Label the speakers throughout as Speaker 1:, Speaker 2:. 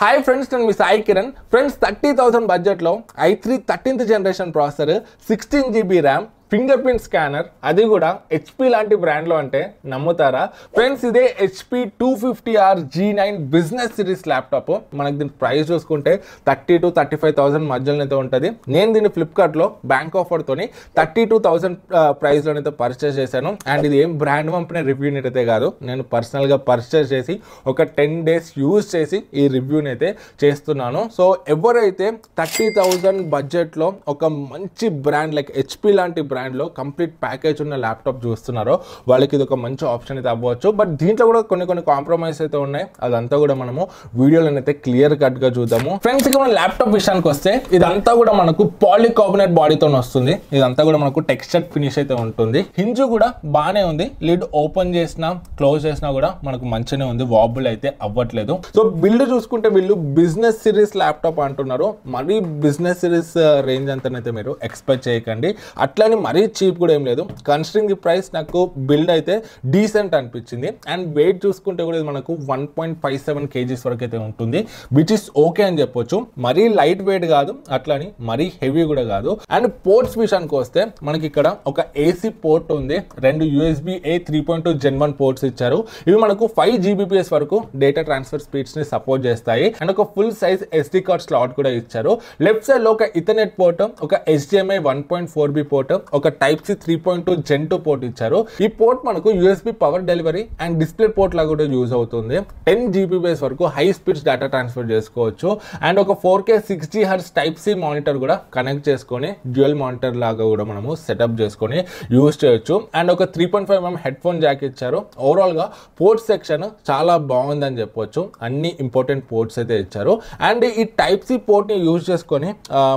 Speaker 1: Hi friends, నేను మీ Sai Kiran. Friends 30,000 బడ్జెట్లో i3 13th generation processor 16GB RAM finger print scanner అది కూడా HP లాంటి బ్రాండ్లో అంటే నమ్ముతారా ఫ్రెండ్స్? ఇదే HP 250R G9 business series laptop. మనకి దీని ప్రైస్ చూసుకుంటే 30,000 to 35,000 మధ్యలోనైతే ఉంటుంది. నేను దీన్ని ఫ్లిప్కార్ట్లో బ్యాంక్ ఆఫర్తోని 32,000 ప్రైస్లోనైతే పర్చేస్ చేశాను. అండ్ ఇది ఏం బ్రాండ్ పంపిన రివ్యూ అయితే కాదు, నేను పర్సనల్గా పర్చేస్ చేసి ఒక 10 days యూజ్ చేసి ఈ రివ్యూని అయితే చేస్తున్నాను. సో ఎవరైతే 30,000 బడ్జెట్లో ఒక మంచి బ్రాండ్ లైక్ HP లాంటి బ్రాండ్లో కంప్లీట్ ప్యాకేజ్ ఉన్న ల్యాప్టాప్ చూస్తున్నారో వాళ్ళకి ఇది ఒక మంచి ఆప్షన్ అయితే అవ్వచ్చు. బట్ దీంట్లో కూడా కొన్ని కాంప్రమైజ్ అయితే ఉన్నాయి. అదంతా కూడా మనము వీడియోలో అయితే క్లియర్ కట్ గా చూద్దాము. ఫ్రెండ్స్, ఇక మన ల్యాప్టాప్ విషయానికి వస్తే ఇదంతా కూడా మనకు పాలికార్బోనేట్ బాడీతో వస్తుంది. ఇదంతా కూడా మనకు టెక్స్చర్ ఫినిష్ అయితే ఉంటుంది. హింజ్ కూడా బాగానే ఉంది. లిడ్ ఓపెన్ చేసినా క్లోజ్ చేసినా కూడా మనకు మంచిగానే ఉంది, వాబుల్ అయితే అవ్వట్లేదు. సో బిల్డ్ చూసుకుంటే వీళ్ళు బిజినెస్ సిరీస్ ల్యాప్టాప్ అంటున్నారు. మరీ బిజినెస్ సిరీస్ రేంజ్ అంతనైతే మీరు ఎక్స్పెక్ట్ చేయకండి. అట్లని మరీ చీప్ కూడా ఏం లేదు. కన్సిడరింగ్ ది ప్రైస్ నాకు బిల్డ్ అయితే డీసెంట్ అనిపించింది. అండ్ వెయిట్ చూసుకుంటే కూడా ఇది మనకు 1.57 kgs వరకు అయితే ఉంటుంది, విచ్ ఇస్ ఓకే అని చెప్పొచ్చు. మరీ లైట్ వెయిట్ కాదు, అట్లని మరీ హెవీ కూడా కాదు. అండ్ పోర్ట్స్ విషయానికి వస్తే మనకి ఇక్కడ ఒక AC పోర్ట్ ఉంది, 2 USB-A 3.2 Gen 1 పోర్ట్స్ ఇచ్చారు. ఇవి మనకు 5 Gbps వరకు డేటా ట్రాన్స్ఫర్ స్పీడ్స్ ని సపోర్ట్ చేస్తాయి. అండ్ ఒక full size SD card slot కూడా ఇచ్చారు. లెఫ్ట్ సైడ్ లో ఒక ఇథర్నెట్ పోర్ట్, ఒక HDMI 1.4B పోర్ట్, ఒక Type-C 3.2 Gen 2 పోర్ట్ ఇచ్చారు. ఈ పోర్ట్ మనకు USB power delivery and display port లాగా కూడా యూజ్ అవుతుంది. 10 Gbps వరకు హై స్పీడ్స్ డేటా ట్రాన్స్ఫర్ చేసుకోవచ్చు. అండ్ ఒక 4K 60Hz Type-C మానిటర్ కూడా కనెక్ట్ చేసుకొని డ్యూయల్ మానిటర్ లాగా కూడా మనము సెటప్ చేసుకొని యూజ్ చేయొచ్చు. అండ్ ఒక 3.5mm హెడ్ ఫోన్ జాక్ ఇచ్చారు. ఓవరాల్ గా పోర్ట్ సెక్షన్ చాలా బాగుందని చెప్పొచ్చు. అన్ని ఇంపార్టెంట్ పోర్ట్స్ అయితే ఇచ్చారు. అండ్ ఈ Type-C పోర్ట్ ని యూజ్ చేసుకొని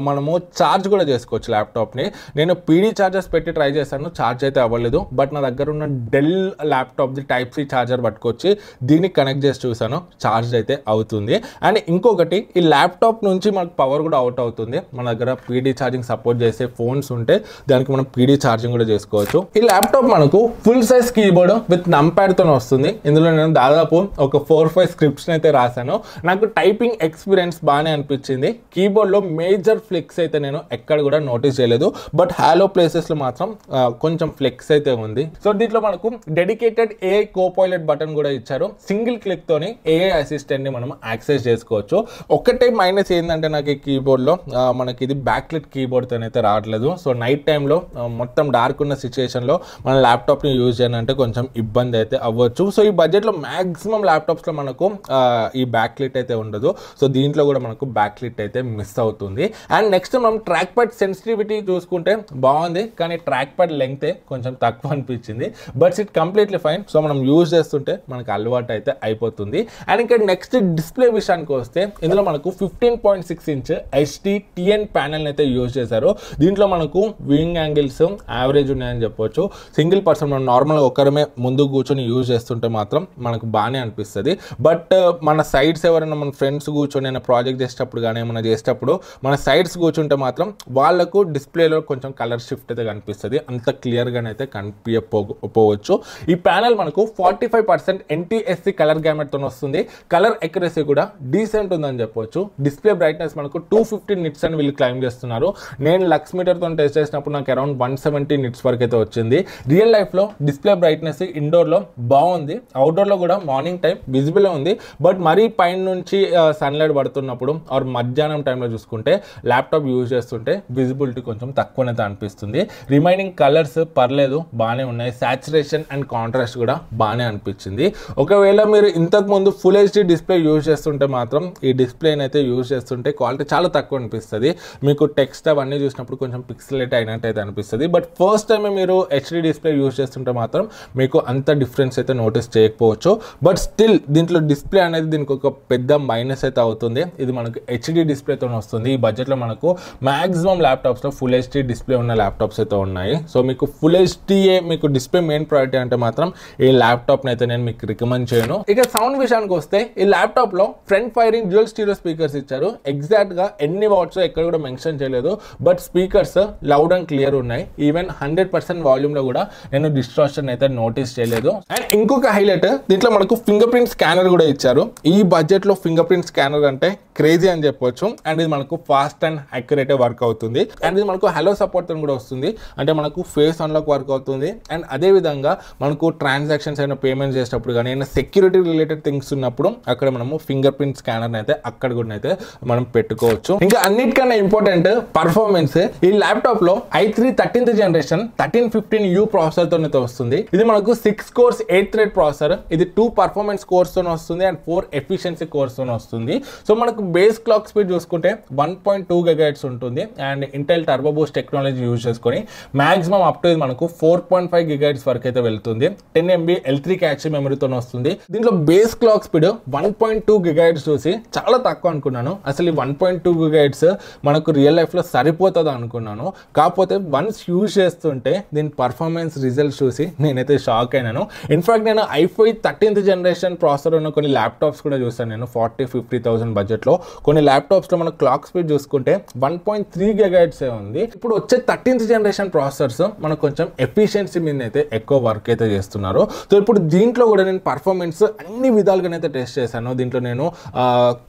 Speaker 1: మనము ఛార్జ్ కూడా చేసుకోవచ్చు ల్యాప్టాప్ ని. నేను PD ఛార్జర్స్ పెట్టి ట్రై చేశాను, ఛార్జ్ అయితే అవ్వలేదు. బట్ నా దగ్గర ఉన్న Dell laptop the Type-C charger పట్టుకొచ్చి దీన్ని కనెక్ట్ చేసి చూసాను, ఛార్జ్ అయితే అవుతుంది. అండ్ ఇంకొకటి, ఈ ల్యాప్టాప్ నుంచి మనకు పవర్ కూడా అవుట్ అవుతుంది. మన దగ్గర PD ఛార్జింగ్ సపోర్ట్ చేసే ఫోన్స్ ఉంటే దానికి మనం PD ఛార్జింగ్ కూడా చేసుకోవచ్చు. ఈ ల్యాప్టాప్ మనకు full size keyboard with numpad తో వస్తుంది. ఇందులో నేను దాదాపు ఒక 4-5 స్క్రిప్ట్స్ అయితే రాశాను. నాకు టైపింగ్ ఎక్స్పీరియన్స్ బాగానే అనిపించింది. కీబోర్డ్ లో మేజర్ ఫ్లెక్స్ అయితే నేను ఎక్కడ కూడా నోటీస్ చేయలేదు. బట్ హాలో ప్లేసెస్ లో మాత్రం కొంచెం ఫ్లెక్స్ అయితే ఉంది. సో దీంట్లో మనకు డెడికేటెడ్ AI కోపైలట్ బటన్ కూడా ఇచ్చారు. సింగిల్ క్లిక్ తోని AI అసిస్టెంట్ ని మనం యాక్సెస్ చేసుకోవచ్చు. ఒకటే మైనస్ ఏంటంటే నాకు ఈ కీబోర్డ్ లో మనకి ఇది బ్యాక్లెట్ కీబోర్డ్ తోనైతే రావట్లేదు. సో నైట్ టైంలో మొత్తం డార్క్ ఉన్న సిచ్యువేషన్ లో మన ల్యాప్టాప్ ని యూజ్ చేయాలంటే కొంచెం ఇబ్బంది అయితే అవ్వచ్చు. సో ఈ బడ్జెట్ లో మాక్సిమం ల్యాప్టాప్స్ లో మనకు ఈ బ్యాక్లెట్ అయితే ఉండదు. సో దీంట్లో కూడా మనకు బ్యాక్లెట్ అయితే మిస్ అవుతుంది. అండ్ నెక్స్ట్ మనం ట్రాక్ ప్యాడ్ సెన్సిటివిటీ చూసుకుంటే బాగుంది, కానీ ట్రాక్ ప్యాడ్ లెంగ్త్ కొంచెం తక్కువ అనిపించింది. But it completely fine. So మనం యూజ్ చేస్తుంటే మనకు అలవాటు అయితే అయిపోతుంది. అండ్ ఇంకా నెక్స్ట్ డిస్ప్లే విషయానికి వస్తే ఇందులో మనకు 15.6 inch HD TN ప్యానెల్ అయితే యూజ్ చేశారు. దీంట్లో మనకు వ్యూయింగ్ యాంగిల్స్ యావరేజ్ ఉన్నాయని చెప్పొచ్చు. సింగిల్ పర్సన్ మనం నార్మల్గా ఒకరమే ముందు కూర్చొని యూజ్ చేస్తుంటే మాత్రం మనకు బాగానే అనిపిస్తుంది. బట్ మన సైడ్స్ ఎవరైనా మన ఫ్రెండ్స్ కూర్చొని ఏమైనా ప్రాజెక్ట్ చేసేటప్పుడు కానీ ఏమైనా చేసేటప్పుడు మన సైడ్స్ కూర్చుంటే మాత్రం వాళ్ళకు డిస్ప్లేలో కొంచెం కలర్ షిఫ్ట్ అయితే కనిపిస్తుంది. అంత క్లియర్గానైతే కనిపించకపోవచ్చు. ఈ ప్యానెల్ మనకు 45% NTSC కలర్ గ్యామెట్ తో వస్తుంది. కలర్ ఎక్యురసీ కూడా డీసెంట్ ఉందని చెప్పొచ్చు. డిస్ప్లే బ్రైట్నెస్ మనకు 250 nits అని వీళ్ళు క్లైమ్ చేస్తున్నారు. నేను లక్స్ మీటర్ తో టెస్ట్ చేసినప్పుడు నాకు అరౌండ్ 170 nits వరకు అయితే వచ్చింది. రియల్ లైఫ్ లో డిస్ప్లే బ్రైట్నెస్ ఇండోర్ లో బాగుంది, అవుట్డోర్ లో కూడా మార్నింగ్ టైం విజిబుల్ ఉంది. బట్ మరీ పైన నుంచి సన్లైట్ పడుతున్నప్పుడు ఆర్ మధ్యాహ్నం టైంలో చూసుకుంటే ల్యాప్టాప్ యూజ్ చేస్తుంటే విజిబిలిటీ కొంచెం తక్కువనైతే అనిపిస్తుంది. రిమైనింగ్ కలర్స్ పర్లేదు, బాగానే ఉన్నాయి. సాచురేషన్ అండ్ కాంట్రాస్ట్ కూడా బాగానే అనిపించింది. ఒకవేళ మీరు ఇంతకు ముందు ఫుల్ HD డిస్ప్లే యూజ్ చేస్తుంటే మాత్రం ఈ డిస్ప్లేని అయితే యూజ్ చేస్తుంటే క్వాలిటీ చాలా తక్కువ అనిపిస్తుంది. మీకు టెక్స్ట్ అవన్నీ చూసినప్పుడు కొంచెం పిక్సెలేట్ అయినట్టు అయితే అనిపిస్తుంది. బట్ ఫస్ట్ టైం మీరు HD డిస్ప్లే యూజ్ చేస్తుంటే మాత్రం మీకు అంత డిఫరెన్స్ అయితే నోటీస్ చేయకపోవచ్చు. బట్ స్టిల్ దీంట్లో డిస్ప్లే అనేది దీనికి ఒక పెద్ద మైనస్ అయితే అవుతుంది. ఇది మనకు HD డిస్ప్లేతో వస్తుంది. ఈ బడ్జెట్లో మనకు మాక్సిమం ల్యాప్టాప్స్లో ఫుల్ HD డిస్ప్లే ఉన్న ల్యాప్టాప్స్ ల్యాప్టాప్స్ అయితే ఉన్నాయి. సో మీకు ఫుల్ హెచ్డిఏ మీకు డిస్ప్లే మెయిన్ ప్రయారిటీ అంటే మాత్రం ఈ ల్యాప్టాప్ని అయితే నేను మీకు రికమెండ్ చేయను. ఇక సౌండ్ విషయానికి వస్తే ఈ ల్యాప్టాప్లో front firing dual stereo speakers ఇచ్చారు. ఎగ్జాక్ట్గా ఎన్ని వాట్స్ ఎక్కడ కూడా మెన్షన్ చేయలేదు, but speakers loud and clear ఉన్నాయి. ఈవెన్ 100% వాల్యూమ్లో కూడా నేను డిస్ట్రాక్షన్ అయితే నోటీస్ చేయలేదు. అండ్ ఇంకొక హైలైట్, దీంట్లో మనకు ఫింగర్ ప్రింట్ స్కానర్ కూడా ఇచ్చారు. ఈ బడ్జెట్లో ఫింగర్ ప్రింట్ స్కానర్ అంటే క్రేజీ అని చెప్పొచ్చు. అండ్ ఇది మనకు ఫాస్ట్ అండ్ అక్యురేట్ వర్క్ అవుతుంది. అండ్ ఇది మనకు హలో సపోర్ట్ కూడా వస్తుంది, అంటే మనకు ఫేస్ అన్లాక్ వర్క్ అవుతుంది. అండ్ అదే విధంగా మనకు ట్రాన్సాక్షన్స్ అయినా పేమెంట్ చేసేటప్పుడు కానీ ఏమైనా సెక్యూరిటీ రిలేటెడ్ థింగ్స్ ఉన్నప్పుడు అక్కడ మనము ఫింగర్ ప్రింట్ స్కానర్ అయితే అక్కడ కూడా అయితే మనం పెట్టుకోవచ్చు. ఇంకా అన్నిటికన్నా ఇంపార్టెంట్ పర్ఫార్మెన్స్. ఈ ల్యాప్టాప్ లో i3 13th generation 1315U processor తో అయితే వస్తుంది. ఇది మనకు 6 cores 8 thread ప్రాసెసర్. ఇది 2 పర్ఫార్మెన్స్ కోర్స్ తో వస్తుంది అండ్ 4 ఎఫిషియన్సీ కోర్స్ తో వస్తుంది. సో మనకు బేస్ క్లాక్ స్పీడ్ చూసుకుంటే 1.2 GHz ఉంటుంది. And Intel turbo Boost technology use చేసుకొని మాక్సిమం అప్ టు మనకు 4.5 GHz వరకు అయితే వెళ్తుంది. 10 MB L3 క్యాచ్ మెమరీతో వస్తుంది. దీంట్లో బేస్ క్లాక్ స్పీడ్ 1.2 GHz చూసి చాలా తక్కువ అనుకున్నాను. అసలు ఈ 1.2 GHz మనకు రియల్ లైఫ్ లో సరిపోతుంది అనుకున్నాను. కాకపోతే వన్స్ యూజ్ చేస్తుంటే దీని పర్ఫార్మెన్స్ రిజల్ట్స్ చూసి నేనైతే షాక్ అయినాను. ఇన్ఫాక్ట్ నేను i5 13th జనరేషన్ ప్రాసెసర్ ఉన్న కొన్ని ల్యాప్టాప్స్ కూడా చూసాను. నేను 40-50,000 బడ్జెట్ లో కొన్ని ల్యాప్టాప్స్ లో మన క్లాక్ స్పీడ్ చూసుకుంటే 1.3 GHz ఉంది. ఇప్పుడు వచ్చే 13th జనరేషన్ ప్రాసెసర్స్ మనకు కొంచెం ఎఫిషియన్సీ మీద అయితే ఎక్కువ వర్క్ అయితే చేస్తున్నారు. సో ఇప్పుడు దీంట్లో కూడా నేను పర్ఫార్మెన్స్ అన్ని విధాలుగానైతే టెస్ట్ చేశాను. దీంట్లో నేను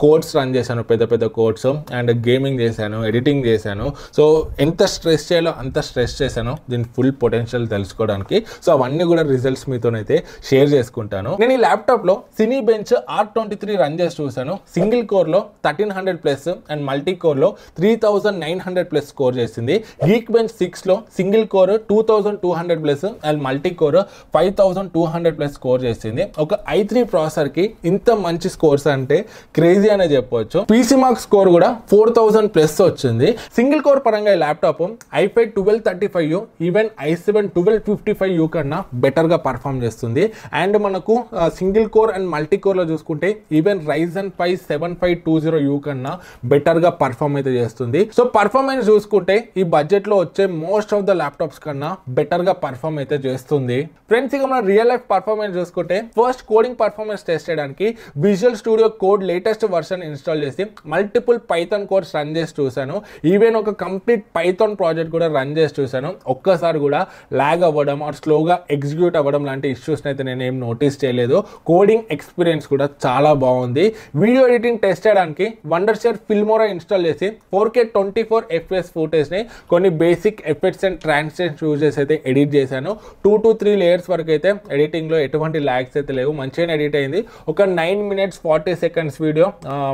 Speaker 1: కోడ్స్ రన్ చేశాను, పెద్ద పెద్ద కోడ్స్, అండ్ గేమింగ్ చేశాను, ఎడిటింగ్ చేశాను. సో ఎంత స్ట్రెస్ చేయాలో అంత స్ట్రెస్ చేశాను దీని ఫుల్ పొటెన్షియల్ తెలుసుకోవడానికి. సో అవన్నీ కూడా రిజల్ట్స్ మీతోనైతే షేర్ చేసుకుంటాను. నేను ఈ ల్యాప్టాప్ లో Cinebench R23 రన్ చేసి చూసాను. సింగిల్ కోర్ లో 1300+ అండ్ మల్టీ కోర్ లో 3900+ స్కోర్ చేసింది. Geekbench 6 లో single core 2200+ and multi core 5200+ score చేసింది. ఒక i3 ప్రాసెసర్ కి ఇంత మంచి స్కోర్స్ అంటే క్రేజీ అనే చెప్పవచ్చు. PC Mark స్కోర్ కూడా 4000+ వచ్చింది. సింగిల్ కోర్ పరంగా ఈ laptop i5 1235U even i7 1255U కన్నా బెటర్ గా పర్ఫామ్ చేస్తుంది. అండ్ మనకు single core and multi core లో చూసుకుంటే ఈవెన్ Ryzen 5 7520U కన్నా బెటర్ గా పర్ఫామ్ అయితే చేస్తుంది. సో పర్ఫార్మెన్స్ చూసుకుంటే ఈ బడ్జెట్ లో వచ్చే మోస్ట్ ఆఫ్ ద ల్యాప్టాప్స్ కన్నా బెటర్ గా పర్ఫామ్ అయితే చేస్తుంది. ఫ్రెండ్స్, ఇక మన రియల్ లైఫ్ పర్ఫార్మెన్స్ చూసుకుంటే ఫస్ట్ కోడింగ్ పర్ఫార్మెన్స్ టెస్ట్ చేయడానికి visual studio code latest version install చేసి మల్టిపుల్ పైథాన్ కోర్స్ రన్ చేసి చూసాను. ఈవెన్ ఒక కంప్లీట్ పైథాన్ ప్రాజెక్ట్ కూడా రన్ చేసి చూసాను. ఒక్కసారి కూడా లాగ్ అవ్వడం ఆర్ స్లోగా ఎగ్జిక్యూట్ అవ్వడం లాంటి ఇష్యూస్ అయితే నేను ఏం నోటీస్ చేయలేదు. కోడింగ్ ఎక్స్పీరియన్స్ కూడా చాలా బాగుంది. వీడియో ఎడిటింగ్ టెస్ట్ చేయడానికి వండర్షేర్ ఫిల్మోరా ఇన్స్టాల్ చేసి 4K 24 FPS ఫుటేజ్ ని కొన్ని basic effects and transitions use చేసి అయితే ఎడిట్ చేశాను. 2 to 3 లేయర్స్ వరకు అయితే ఎడిటింగ్ లో ఎటువంటి లాగ్స్ అయితే లేవు, మంచిగా ఎడిట్ అయింది. ఒక 9 minutes 40 seconds video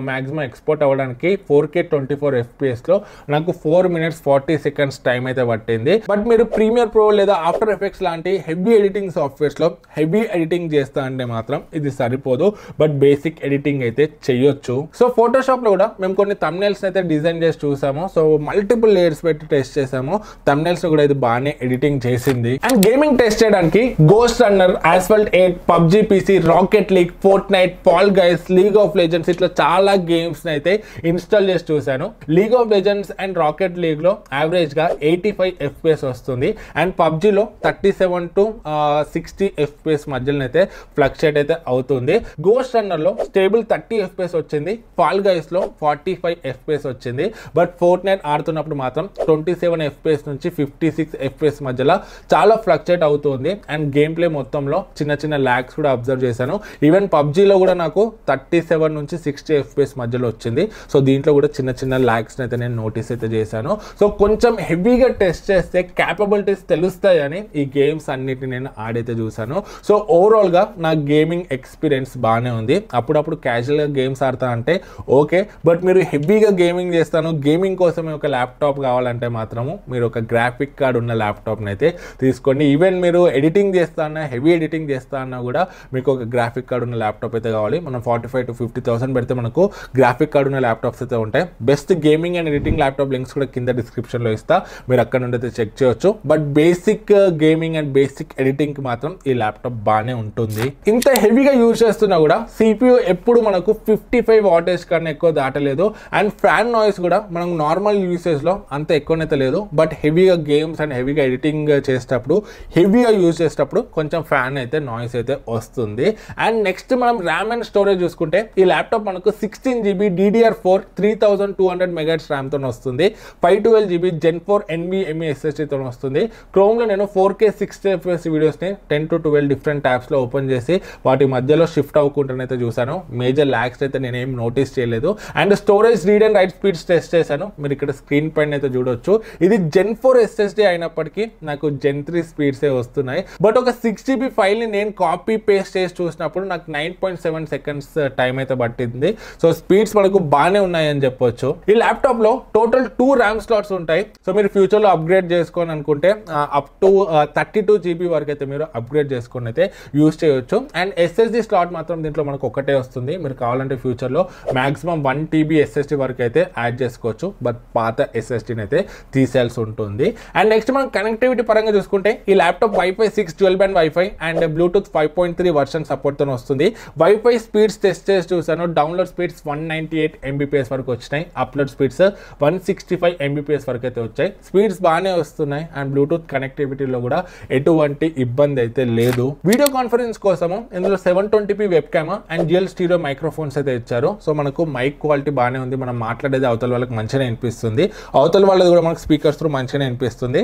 Speaker 1: maximum export అవ్వడానికి 4K 24 FPS లో నాకు 4 minutes 40 seconds టైం అయితే పట్టింది. బట్ మీరు ప్రీమియర్ ప్రో లేదా ఆఫ్టర్ ఎఫెక్ట్స్ లాంటి హెవీ ఎడిటింగ్ సాఫ్ట్వేర్స్ లో హెవీ ఎడిటింగ్ చేస్తా అంటే మాత్రం ఇది సరిపోదు, బట్ బేసిక్ ఎడిటింగ్ అయితే చేయొచ్చు. సో ఫోటోషాప్ లో కూడా మేము కొన్ని thumbnails అయితే డిజైన్ చేసి చూసాము. సో మల్టిపుల్ లేయర్స్ పెట్టి టెస్ట్ చేసాము. thumbnails కూడా ఇది బాగానే ఎడిటింగ్ చేసింది. అండ్ గేమింగ్ టెస్ట్ చేయడానికి ghost runner, Asphalt 8, PUBG PC, Rocket League, Fortnite, Fall Guys, League of Legends ఇట్లా చాలా గేమ్స్ అయితే ఇన్స్టాల్ చేసి చూసాను. League of legends and rocket league లో యావరేజ్ గా 85 FPS వస్తుంది. అండ్ PUBG లో 37 to 60 FPS మధ్యలో అయితే ఫ్లక్చుయేట్ అయితే అవుతుంది. గోస్ట్ రన్నర్ లో స్టేబుల్ 30 FPS వచ్చింది. ఫాల్ గైస్ లో 45 FPS వచ్చింది. బట్ Fortnite ఆడుతున్నప్పుడు మాత్రం 27 FPS నుంచి 56 FPS మధ్యలో చాలా ఫ్లక్చుయేట్ అవుతుంది. అండ్ గేమ్ ప్లే మొత్తంలో చిన్న చిన్న లాగ్స్ కూడా అబ్జర్వ్ చేశాను. ఈవెన్ PUBG లో కూడా నాకు 37 నుంచి 60 FPS మధ్యలో వచ్చింది. సో దీంట్లో కూడా చిన్న చిన్న లాగ్స్ అయితే నేను నోటీస్ అయితే చేశాను. సో కొంచెం హెవీగా టెస్ట్ చేస్తే క్యాపబిలిటీస్ తెలుస్తాయని ఈ గేమ్స్ అన్నిటిని నేను ఆడైతే చూసాను. సో ఓవరాల్ గా నా గేమింగ్ ఎక్స్పీరియన్స్ బాగానే ఉంది. అప్పుడప్పుడు క్యాజువల్ గా గేమ్స్ ఆడతా అంటే ఓకే, బట్ మీరు హెవీగా గేమింగ్ చేస్తాను, గేమింగ్ కోసమే ఒక ల్యాప్టాప్ కావాలంటే మాత్రము మీరు ఒక గ్రాఫిక్ కార్డ్ ఉన్న ల్యాప్టాప్ని అయితే తీసుకోండి. ఈవెన్ మీరు ఎడిటింగ్ చేస్తా అన్నా, హెవీ ఎడిటింగ్ చేస్తా అన్నా కూడా మీకు ఒక గ్రాఫిక్ కార్డ్ ఉన్న ల్యాప్టాప్ అయితే కావాలి. మనం 45,000 to 50,000 పెడితే మనకు గ్రాఫిక్ కార్డ్ ఉన్న ల్యాప్టాప్స్ అయితే ఉంటాయి. Best gaming and editing laptop links కూడా కింద డిస్క్రిప్షన్ లో ఇస్తా, మీరు అక్కడ నుండి అయితే చెక్ చేయొచ్చు. But basic gaming and basic editing కి మాత్రం ఈ ల్యాప్టాప్ బాగానే ఉంటుంది. ఇంత హెవీగా యూజ్ చేస్తున్నా కూడా CPU ఎప్పుడు మనకు 55 wattage కన్నా కన్నా ఎక్కువ దాటలేదు. అండ్ ఫ్యాన్ నాయిస్ కూడా మనం నార్మల్ యూసేజ్లో అంత ఎక్కువనైతే లేదు, బట్ హెవీగా గేమ్స్ అండ్ హెవీగా ఎడిటింగ్ చేసేటప్పుడు హెవీగా యూజ్ చేసేటప్పుడు కొంచెం ఫ్యాన్ అయితే నాయిస్ అయితే వస్తుంది. అండ్ నెక్స్ట్ మనం ర్యామ్ అండ్ స్టోరేజ్ చూసుకుంటే ఈ ల్యాప్టాప్ మనకు 16GB DDR4 3200 MHz ర్యామ్తో వస్తుంది, 512GB Gen 4 NVMe SSDతో వస్తుంది. క్రోమ్లో నేను 4K 60 FPS వీడియోస్ని 10 to 12 డిఫరెంట్ ట్యాబ్స్లో ఓపెన్ చేసి వాటి మధ్యలో షిఫ్ట్ అవ్వకుండానైతే చూసాను. మేజర్ ల్యాగ్స్ అయితే నేను ఏం నోటీస్ చేయలేదు. And storage read and right speeds test చేశాను, మీరు ఇక్కడ స్క్రీన్ పైన అయితే చూడొచ్చు. ఇది Gen 4 SSD అయినప్పటికీ నాకు Gen 3 స్పీడ్సే వస్తున్నాయి. బట్ ఒక 6GB ఫైల్ని నేను కాపీ పేస్ట్ చేసి చూసినప్పుడు నాకు 9.7 సెకండ్స్ టైం అయితే పట్టింది. సో స్పీడ్స్ మనకు బాగానే ఉన్నాయని చెప్పొచ్చు. ఈ ల్యాప్టాప్లో టోటల్ 2 ర్యామ్ స్లాట్స్ ఉంటాయి. సో మీరు ఫ్యూచర్లో అప్గ్రేడ్ చేసుకోని అనుకుంటే అప్ టు 32GB వరకు అయితే మీరు అప్గ్రేడ్ చేసుకొని అయితే యూజ్ చేయొచ్చు. అండ్ SSD స్లాట్ మాత్రం దీంట్లో మనకు ఒకటే వస్తుంది. మీరు కావాలంటే ఫ్యూచర్లో మాక్సిమం 1TB SSD వరకు అయితే యాడ్ చేసుకోవచ్చు, బట్ పాత SSDని అయితే తీసేయాల్సి ఉంటుంది. అండ్ నెక్స్ట్ మనం కనెక్టివిటీ పరంగా చూసుకుంటే ఈ laptop Wi-Fi 6 dual band wifi and Bluetooth 5.3 version సపోర్ట్తో వస్తుంది. వైఫై స్పీడ్స్ టెస్ట్ చేసి చూసాను, డౌన్లోడ్ స్పీడ్స్ 198 Mbps వరకు వచ్చినాయి, అప్లోడ్ స్పీడ్స్ 165 Mbps వరకు అయితే వచ్చాయి. స్పీడ్స్ బాగానే వస్తున్నాయి అండ్ బ్లూటూత్ కనెక్టివిటీలో కూడా ఎటువంటి ఇబ్బంది అయితే లేదు. వీడియో కాన్ఫరెన్స్ కోసము ఇందులో 720p web camera and dual stereo microphones అయితే ఇచ్చారు. సో మనకు మైక్ క్వాలిటీ బాగానే ఉంది, మనం మాట్లాడేది అవతల వాళ్ళకి మంచిగా వినిపిస్తుంది, అవతల వాళ్ళది కూడా మనకు స్పీకర్స్ తో మంచిగా వినిపిస్తుంది.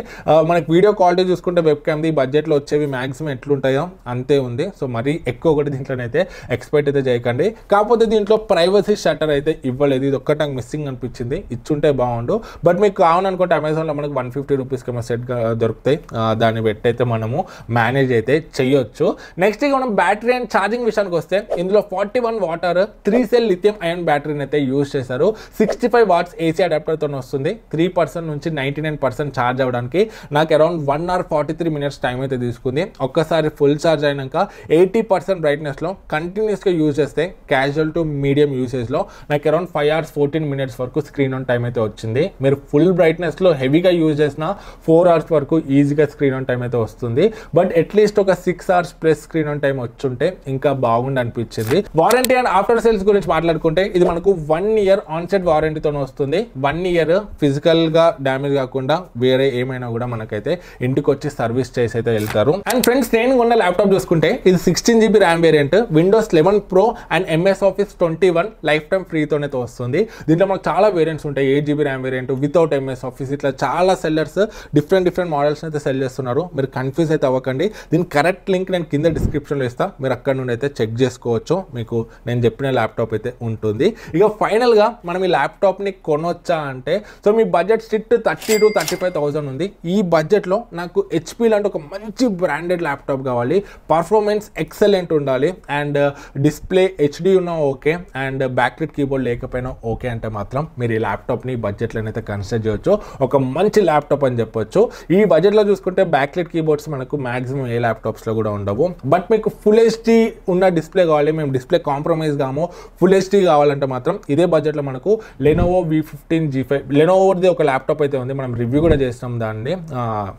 Speaker 1: మనకి వీడియో క్వాలిటీ చూసుకుంటే వెబ్ క్యామ్ ఈ బడ్జెట్లో వచ్చేవి మాక్సిమం ఎట్లుంటాయో అంతే ఉంది. సో మరీ ఎక్కువ కూడా దీంట్లోనైతే ఎక్స్పెక్ట్ అయితే చేయకండి. కాకపోతే దీంట్లో ప్రైవసీ షట్టర్ అయితే ఇవ్వలేదు, ఇది ఒక్కటి నాకు మిస్సింగ్ అనిపించింది, ఇచ్చుంటే బాగుండు. బట్ మీకు కావాలనుకుంటే అమెజాన్లో మనకు 150 రూపీస్కి సెట్గా దొరుకుతాయి, దాన్ని పెట్టి అయితే మనము మేనేజ్ అయితే చేయొచ్చు. నెక్స్ట్ ఇక మనం బ్యాటరీ అండ్ ఛార్జింగ్ విషయానికి వస్తే ఇందులో 41 వాటర్ 3 సెల్ లిథియం అయాన్ బ్యాటరీని అయితే యూజ్ చేశారు. 65 వాట్స్ AC అడాప్టర్తో వస్తుంది. 3% నుంచి 99% ఛార్జ్ అవ్వడానికి నాకు అరౌండ్ 1 hour 43 minutes టైం అయితే తీసుకుంది. ఒక్కసారి ఫుల్ ఛార్జ్ అయినాక 80% బ్రైట్నెస్లో కంటిన్యూస్గా యూజ్ చేస్తే క్యాజువల్ టు మీడియం యూసేజ్లో నాకు అరౌండ్ 5 hours 14 minutes వరకు స్క్రీన్ ఆన్ టైం అయితే వచ్చింది. మీరు ఫుల్ బ్రైట్నెస్లో హెవీగా యూజ్ చేసిన 4 hours వరకు ఈజీగా స్క్రీన్ ఆన్ టైం అయితే వస్తుంది. బట్ అట్లీస్ట్ ఒక 6 hours plus screen on time వచ్చుంటే ఇంకా బాగుండి అనిపించింది. వారంటీ అండ్ ఆఫ్టర్ సేల్స్ గురించి మాట్లాడుకుంటే ఇది మనకు 1 year ఆన్సెట్ వారంటీతో వస్తుంది. 1 year ఫిజికల్ గా డ్యామేజ్ కాకుండా వేరే ఏమైనా కూడా మనకైతే ఇంటికి వచ్చి సర్వీస్ చేసి అయితే వెళ్తారు. అండ్ ఫ్రెండ్స్ నేను కొన్న ల్యాప్టాప్ చూసుకుంటే ఇది 16GB RAM variant, Windows 11 Pro and MS Office 21 lifetime ఫ్రీతోనే వస్తుంది. దీంట్లో మనకు చాలా వేరియంట్స్ ఉంటాయి, 8GB RAM variant without MS Office, ఇట్లా చాలా సెల్లర్స్ డిఫరెంట్ మోడల్స్ అయితే సెల్ చేస్తున్నారు. మీరు కన్ఫ్యూజ్ అయితే అవ్వకండి, దీని కరెక్ట్ లింక్ నేను కింద డిస్క్రిప్షన్లో ఇస్తా, మీరు అక్కడ నుండి అయితే చెక్ చేసుకోవచ్చు, మీకు నేను చెప్పిన ల్యాప్టాప్ అయితే ఉంటుంది. ఇక ఫైనల్గా మనం ఈ ల్యాప్టాప్ని కొనొచ్చా అంటే, so me budget strict 30 to 35,000 ఉంది. ఈ బడ్జెట్లో నాకు HP లాంటి ఒక మంచి బ్రాండెడ్ ల్యాప్టాప్ కావాలి, పర్ఫార్మెన్స్ ఎక్సలెంట్ ఉండాలి అండ్ డిస్ప్లే HD ఉన్నా ఓకే అండ్ బ్యాక్లైట్ కీబోర్డ్ లేకపోయినా ఓకే అంటే మాత్రం మీరు ఈ ల్యాప్టాప్ని బడ్జెట్లోనైతే కన్సిడర్ చేయొచ్చు, ఒక మంచి ల్యాప్టాప్ అని చెప్పొచ్చు. ఈ బడ్జెట్లో చూసుకుంటే బ్యాక్లైట్ కీబోర్డ్స్ మనకు మాక్సిమం ఏ ల్యాప్టాప్స్లో కూడా ఉండవు. బట్ మీకు ఫుల్ HD ఉన్న డిస్ప్లే కావాలి, మేము డిస్ప్లే కాంప్రమైజ్ కాము, ఫుల్ HD కావాలంటే మాత్రం ఇదే బడ్జెట్లో మనకు Lenovo V15 G5 లెనోవోది ఒక ల్యాప్టాప్ అయితే ఉంది, మనం రివ్యూ కూడా చేస్తాం దాన్ని,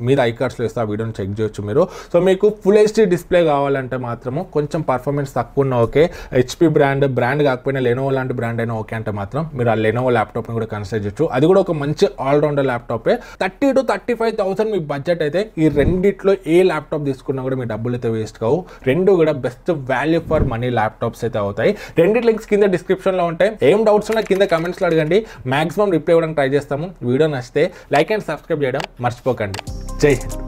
Speaker 1: మీద ఐకార్డ్స్లో ఇస్తే ఆ వీడియోని చెక్ చేయొచ్చు మీరు. సో మీకు ఫుల్ HD డిస్ప్లే కావాలంటే మాత్రము కొంచెం పర్ఫార్మెన్స్ తక్కువ ఉన్న ఓకే, HP బ్రాండ్ కాకపోయినా Lenovo లాంటి బ్రాండ్ అయినా ఓకే అంటే మాత్రం మీరు ఆ Lenovo ల్యాప్టాప్ని కూడా కన్సిడర్ చేయొచ్చు. అది కూడా ఒక మంచి ఆల్రౌండర్ ల్యాప్టాపే. 30 to 35,000 మీ బడ్జెట్ అయితే ఈ రెండిట్లో ఏ ల్యాప్టాప్ తీసుకున్నా కూడా మీ డబ్బులు అయితే వేస్ట్ కావు, రెండు కూడా best value for money laptops అయితే అవుతాయి. రెండింటి లింక్స్ కింద డిస్క్రిప్షన్లో ఉంటాయి. ఏం డౌట్స్ ఉన్నా కింద కమెంట్స్లో అడగండి, మాక్సిమం రిప్లై ఇవ్వడానికి ట్రై చేస్తాము. వీడియో నచ్చితే లైక్ అండ్ సబ్స్క్రైబ్ చేయడం మర్చిపోకండి. జై హింద్.